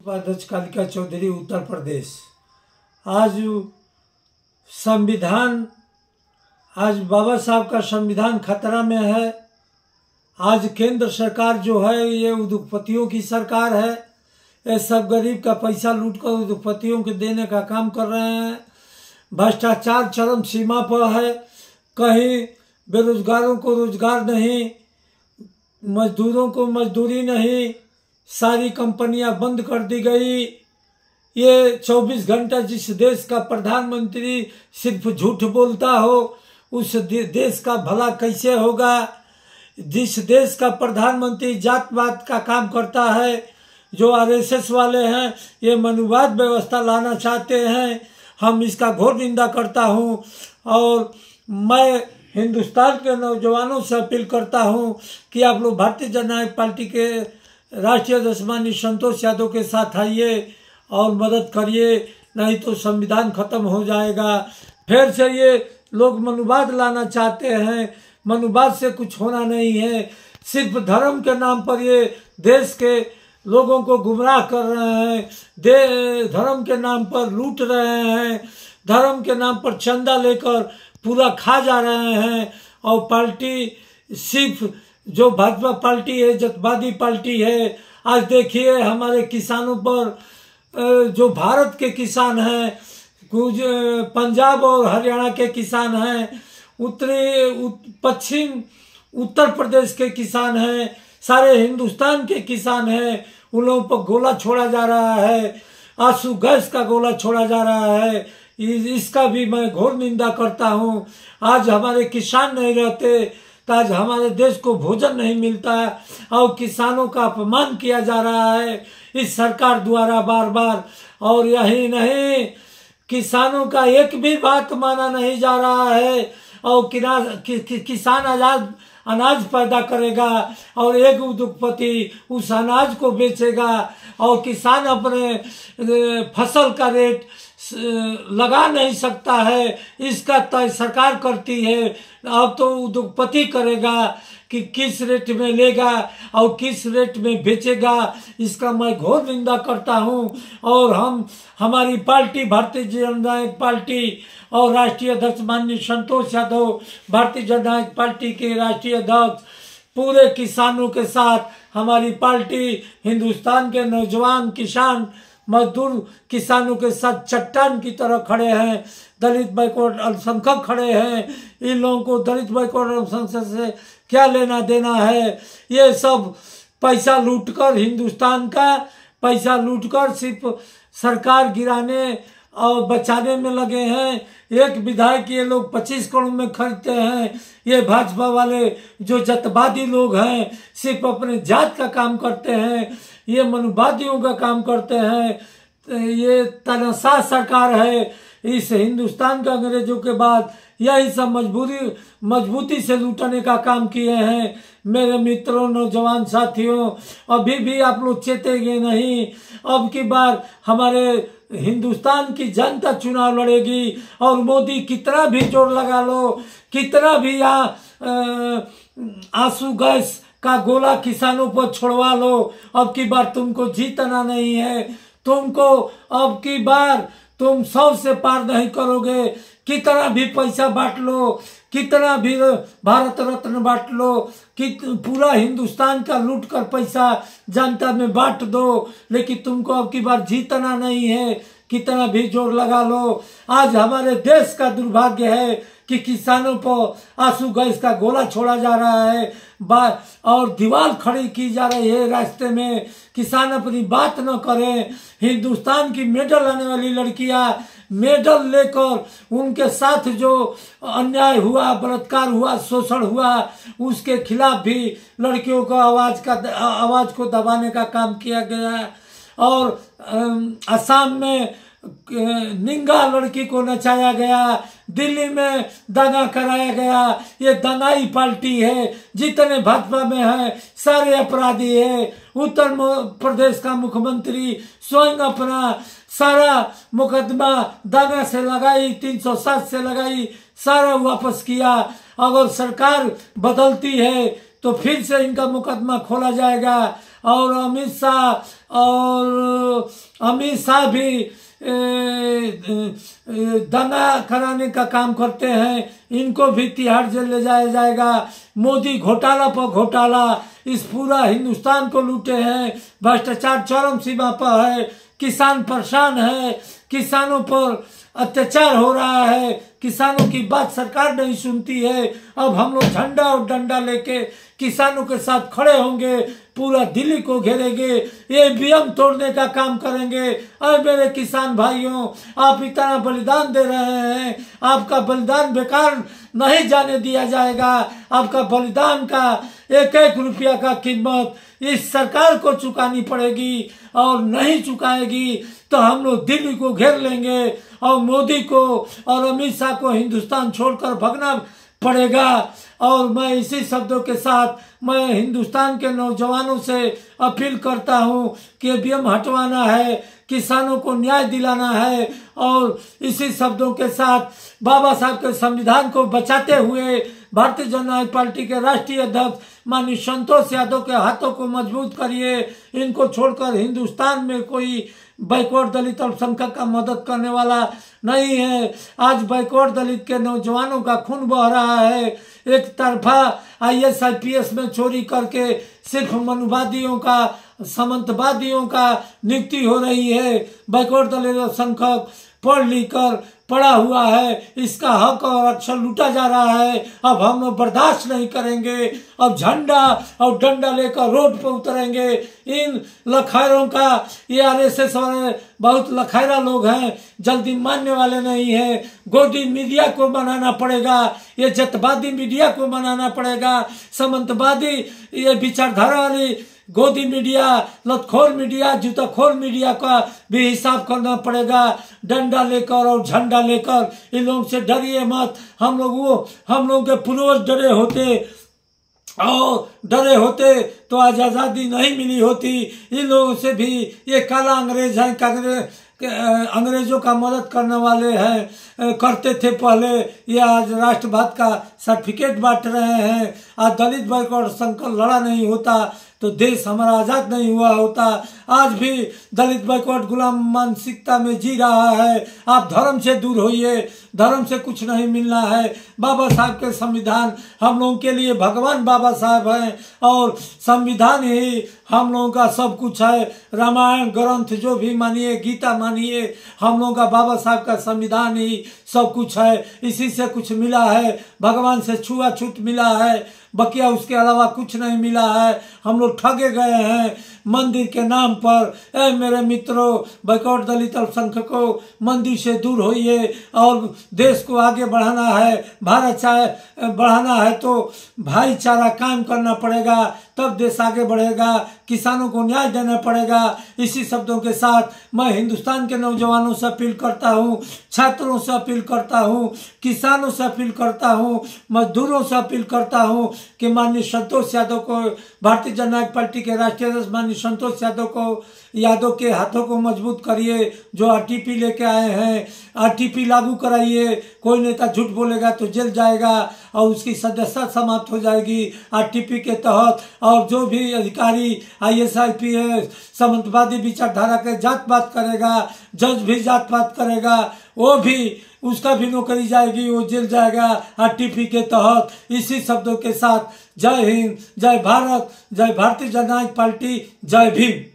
उपाध्यक्ष कालिका चौधरी उत्तर प्रदेश। आज संविधान, आज बाबा साहब का संविधान खतरा में है। आज केंद्र सरकार जो है ये उद्योगपतियों की सरकार है। ये सब गरीब का पैसा लूटकर उद्योगपतियों को देने का काम कर रहे हैं। भ्रष्टाचार चरम सीमा पर है। कहीं बेरोजगारों को रोजगार नहीं, मजदूरों को मजदूरी नहीं, सारी कंपनियां बंद कर दी गई। ये 24 घंटा जिस देश का प्रधानमंत्री सिर्फ झूठ बोलता हो उस देश का भला कैसे होगा। जिस देश का प्रधानमंत्री जातवाद का काम करता है, जो आरएसएस वाले हैं, ये मनुवाद व्यवस्था लाना चाहते हैं। हम इसका घोर निंदा करता हूं और मैं हिंदुस्तान के नौजवानों से अपील करता हूं कि आप लोग भारतीय जनता पार्टी के राष्ट्रीय अध्यक्ष माननीय संतोष यादव के साथ आइए और मदद करिए, नहीं तो संविधान खत्म हो जाएगा। फिर से ये लोग मनुवाद लाना चाहते हैं। मनुवाद से कुछ होना नहीं है। सिर्फ धर्म के नाम पर ये देश के लोगों को गुमराह कर रहे हैं। धर्म के नाम पर लूट रहे हैं। धर्म के नाम पर चंदा लेकर पूरा खा जा रहे हैं। और पार्टी सिर्फ जो भाजपा पार्टी है, जतवादी पार्टी है। आज देखिए हमारे किसानों पर, जो भारत के किसान हैं, कुछ पंजाब और हरियाणा के किसान हैं, पश्चिम उत्तर प्रदेश के किसान हैं, सारे हिंदुस्तान के किसान हैं। उन लोगों पर गोला छोड़ा जा रहा है, आंसू गैस का गोला छोड़ा जा रहा है। इसका भी मैं घोर निंदा करता हूं। आज हमारे किसान नहीं रहते तो आज हमारे देश को भोजन नहीं मिलता और किसानों का अपमान किया जा रहा है इस सरकार द्वारा बार बार। और यही नहीं, किसानों का एक भी बात माना नहीं जा रहा है। और किसान अनाज पैदा करेगा और एक उद्योगपति उस अनाज को बेचेगा और किसान अपने फसल का रेट लगा नहीं सकता है, इसका तय सरकार करती है। अब तो उद्योगपति करेगा कि किस रेट में लेगा और किस रेट में बेचेगा। इसका मैं घोर निंदा करता हूं। और हमारी पार्टी भारतीय जनता पार्टी और राष्ट्रीय अध्यक्ष माननीय संतोष यादव, भारतीय जनता पार्टी के राष्ट्रीय अध्यक्ष, पूरे किसानों के साथ हमारी पार्टी हिंदुस्तान के नौजवान किसान मजदूर किसानों के साथ चट्टान की तरह खड़े हैं। दलित बैकवर्ड अल्पसंख्यक खड़े हैं। इन लोगों को दलित बैकवर्ड अल्पसंख्यक से क्या लेना देना है। ये सब पैसा लूटकर, हिंदुस्तान का पैसा लूटकर सिर्फ सरकार गिराने और बचाने में लगे हैं। एक विधायक ये लोग 25 करोड़ में खरीदते हैं। ये भाजपा वाले जो जतवादी लोग हैं सिर्फ अपने जात का काम करते हैं, ये मनुवादियों का काम करते हैं। ये तानाशाह सरकार है। इस हिंदुस्तान का अंग्रेजों के बाद यही सब मजबूती से लूटने का काम किए हैं। मेरे मित्रों, नौजवान साथियों, अभी भी आप लोग चेतेंगे नहीं। अब की बार हमारे हिंदुस्तान की जनता चुनाव लड़ेगी और मोदी कितना भी जोर लगा लो, कितना भी यहाँ आंसू गैस का गोला किसानों पर छोड़वा लो, अब की बार तुमको जीतना नहीं है। तुमको अब की बार तुम 100 से पार नहीं करोगे। कितना भी पैसा बांट लो, कितना भी भारत रत्न बांट लो, कि पूरा हिंदुस्तान का लूट कर पैसा जनता में बांट दो, लेकिन तुमको अब की बार जीतना नहीं है। कितना भी जोर लगा लो। आज हमारे देश का दुर्भाग्य है कि किसानों को आंसू गैस का गोला छोड़ा जा रहा है और दीवार खड़ी की जा रही है रास्ते में। किसान अपनी बात न करें। हिंदुस्तान की मेडल आने वाली लड़कियां मेडल लेकर उनके साथ जो अन्याय हुआ, बलात्कार हुआ, शोषण हुआ, उसके खिलाफ भी लड़कियों को आवाज को दबाने का काम किया गया। और असम में निंगा लड़की को नचाया गया, दिल्ली में दंगा कराया गया। ये दंगाई पार्टी है। जितने भाजपा में है सारे अपराधी है। उत्तर प्रदेश का मुख्यमंत्री स्वयं अपना सारा मुकदमा दंगा से लगाई, 307 से लगाई, सारा वापस किया। अगर सरकार बदलती है तो फिर से इनका मुकदमा खोला जाएगा। और अमित शाह भी दंगा कराने का काम करते हैं। इनको भी तिहाड़ जेल ले जाया जाएगा। मोदी घोटाला पर घोटाला इस पूरा हिंदुस्तान को लूटे हैं। भ्रष्टाचार चरम सीमा पर है। किसान परेशान है। किसानों पर अत्याचार हो रहा है। किसानों की बात सरकार नहीं सुनती है। अब हम लोग झंडा और डंडा लेके किसानों के साथ खड़े होंगे। पूरा दिल्ली को घेरेंगे। ईवीएम तोड़ने का काम करेंगे। अरे मेरे किसान भाइयों, आप इतना बलिदान दे रहे हैं। आपका बलिदान बेकार नहीं जाने दिया जाएगा। आपका बलिदान का एक एक रुपया का कीमत इस सरकार को चुकानी पड़ेगी। और नहीं चुकाएगी तो हम लोग दिल्ली को घेर लेंगे और मोदी को और अमित शाह को हिंदुस्तान छोड़कर भागना पड़ेगा। और मैं इसी शब्दों के साथ मैं हिंदुस्तान के नौजवानों से अपील करता हूं कि ईवीएम हटवाना है, किसानों को न्याय दिलाना है। और इसी शब्दों के साथ बाबा साहब के संविधान को बचाते हुए भारतीय जनता पार्टी के राष्ट्रीय अध्यक्ष माननीय संतोष यादव के हाथों को मजबूत करिए। इनको छोड़कर हिंदुस्तान में कोई बैकवर्ड दलित अल्पसंख्यक का मदद करने वाला नहीं है। आज बैकवर्ड दलित के नौजवानों का खून बह रहा है। एक तरफा IAS IPS में चोरी करके सिर्फ मनुवादियों का, सामंतवादियों का नियुक्ति हो रही है। बैकवर्ड दलित अल्पसंख्यक पढ़ लिख कर पड़ा हुआ है। इसका हक और अक्षर लूटा जा रहा है। अब हम लोग बर्दाश्त नहीं करेंगे। अब झंडा और डंडा लेकर रोड पर उतरेंगे। इन लखायरों का, ये RSS वाले बहुत लखायरा लोग हैं, जल्दी मानने वाले नहीं है। गोदी मीडिया को बनाना पड़ेगा। ये जतवादी मीडिया को बनाना पड़ेगा। सामंतवादी ये विचारधारा वाली गोदी मीडिया, लतखोर मीडिया, जूताखोर मीडिया का भी हिसाब करना पड़ेगा। डंडा लेकर और झंडा लेकर इन लोगों से डरिए मत। हम लोगों के पूर्वज डरे होते तो आज आजादी नहीं मिली होती। इन लोगों से भी ये काला अंग्रेज है, अंग्रेजों का मदद करने वाले हैं, करते थे पहले। ये आज राष्ट्रवाद का सर्टिफिकेट बांट रहे हैं। आज दलित बैकवर्ड संकल्प लड़ा नहीं होता तो देश हमारा आजाद नहीं हुआ होता। आज भी दलित बैकवर्ड गुलाम मानसिकता में जी रहा है। आप धर्म से दूर होइए। धर्म से कुछ नहीं मिलना है। बाबा साहब के संविधान हम लोगों के लिए भगवान बाबा साहब हैं और संविधान ही हम लोगों का सब कुछ है। रामायण ग्रंथ जो भी मानिए, गीता मानिए, हम लोगों का बाबा साहब का संविधान ही सब कुछ है। इसी से कुछ मिला है। भगवान से छुआछूत मिला है, बकिया उसके अलावा कुछ नहीं मिला है। हम लोग ठगे गए हैं मंदिर के नाम पर। मेरे मित्रों, बैकवर्ड दलित अल्पसंख्यकों, मंदिर से दूर होइए और देश को आगे बढ़ाना है। भारत चाहे बढ़ाना है तो भाईचारा कायम करना पड़ेगा, तब देश आगे बढ़ेगा। किसानों को न्याय देना पड़ेगा। इसी शब्दों के साथ मैं हिंदुस्तान के नौजवानों से अपील करता हूँ, छात्रों से अपील करता हूँ, किसानों से अपील करता हूँ, मजदूरों से अपील करता हूँ कि माननीय संतोष यादव को, भारतीय जनता पार्टी के राष्ट्रीय अध्यक्ष माननीय संतोष यादव के हाथों को मजबूत करिए। जो RTP लेके आए हैं, RTP लागू कराइए। कोई नेता झूठ बोलेगा तो जेल जाएगा और उसकी सदस्यता समाप्त हो जाएगी RTP के तहत। और जो भी अधिकारी IAS IPS सामंतवादी विचारधारा के जात पात करेगा, जज भी जात पात करेगा, वो भी उसका भी नौकरी जाएगी, वो जेल जाएगा RTP के तहत। इसी शब्दों के साथ जय हिंद, जय भारत, जय भारतीय जनता पार्टी, जय भीम।